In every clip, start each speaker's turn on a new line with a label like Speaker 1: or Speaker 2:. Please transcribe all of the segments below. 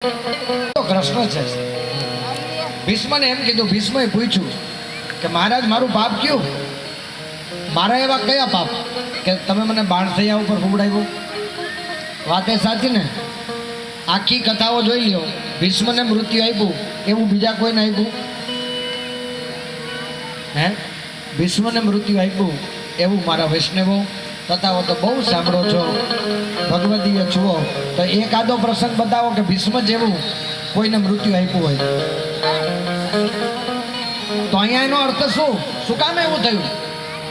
Speaker 1: કૃષ્ણ છે. ભીષ્મને એમ કીધું, ભીષ્મએ પૂછ્યું કે મહારાજ મારું પાપ કયું? મારા એવા કયા પાપ કે તમે મને બાણસૈયા ઉપર ફૂગડાવ્યો? વાતે સાચી ને? આખી કથાઓ જોઈ લ્યો. ભીષ્મને મૃત્યુ આપ્યું એવું બીજા કોઈને આપ્યું? હે? ભીષ્મને મૃત્યુ આપ્યું એવું મારા વૈષ્ણવો કથાઓ તો બહુ સાંભળો છો, ભગવદીય જુઓ તો એકાદો પ્રસંગ બતાવો કે ભીષ્મ જેવું કોઈને મૃત્યુ આપ્યું હોય. તો અહીંયા એનો અર્થ શું? શું કામ એવું થયું?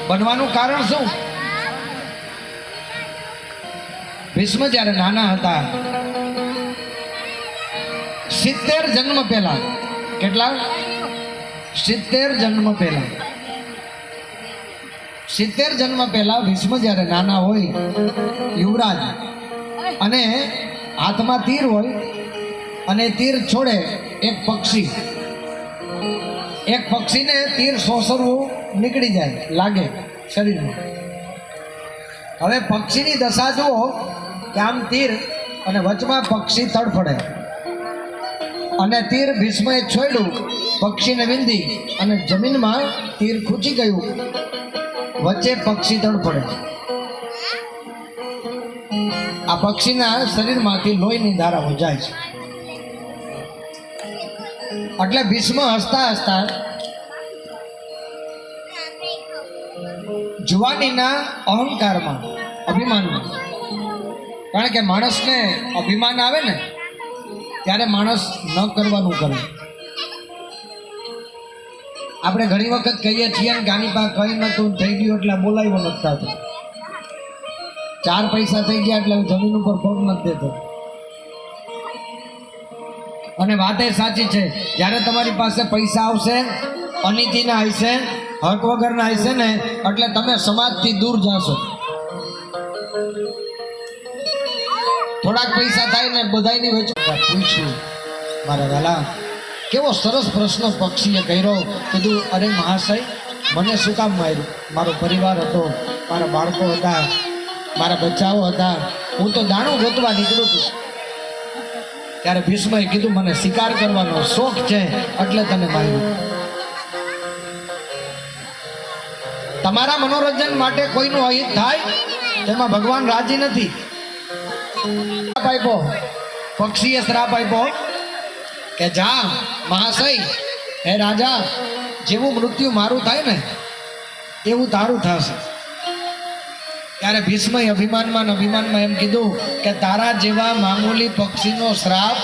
Speaker 1: બનવાનું કારણ શું? ભીષ્મ જ્યારે નાના હતા 70 જન્મ પહેલા, કેટલા? 70 જન્મ પહેલા, 70 જન્મ પહેલા ભીષ્મ જ્યારે નાના હોય, યુવરાજ, અને હાથમાં તીર હોય અને તીર છોડે એક પક્ષીને તીર સોસરવું નીકળી જાય, લાગે શરીરમાં. હવે પક્ષીની દશા જુઓ કે આમ તીર અને વચમાં પક્ષી તડફડે અને તીર ભીષ્મએ છોડ્યું, પક્ષીને વિંધી અને જમીનમાં તીર ખૂંચી ગયું, વચ્ચે પક્ષી તડફડે. આ પક્ષીના શરીરમાંથી લોહીની ધારાઓ જાય છે. એટલે ભીષ્મ હસતા હસતા જુવાનીના અહંકારમાં, અભિમાનમાં, કારણ કે માણસને અભિમાન આવે ને ત્યારે માણસ ન કરવાનું કરે. આપણે ઘણી વખત કહીએ છીએ ને ગાની પાસે કઈ નતું થઈ ગયું એટલે બોલાવ્યો નથી થતો, 4 પૈસા થઈ ગયા એટલે જમીન ઉપર પગ નથી દેતો. અને વાત એ સાચી છે, જ્યારે તમારી પાસે પૈસા આવશે, અનીતિના આવશે, હક વગરના આવશે ને એટલે તમે સમાજથી દૂર જશો. થોડાક પૈસા થાય ને બધાની વચ્ચે પૂછ્યું, મારા વાલા કેવો સરસ પ્રશ્ન પક્ષીએ કર્યો. કીધું, અરે મહાશય, મને શું કામ માર્યું? મારો પરિવાર હતો, મારા બાળકો હતા, મારા બચ્ચાઓ હતા, હું તો દાણું ગોતવા નીકળ્યું હતું. ત્યારે ભીષ્મએ કીધું, મને શિકાર કરવાનો શોખ છે એટલે તને માર્યું. તમારા મનોરંજન માટે કોઈનું અહિત થાય તેમાં ભગવાન રાજી નથી. શ્રાપ આપ્યો, પક્ષીએ શ્રાપ આપ્યો કે જા મહાશય, હે રાજા, જેવું મૃત્યુ મારું થાય ને એવું તારું થશે. ત્યારે ભીષ્મએ અભિમાનમાં એમ કીધું કે તારા જેવા મામૂલી પક્ષીનો શ્રાપ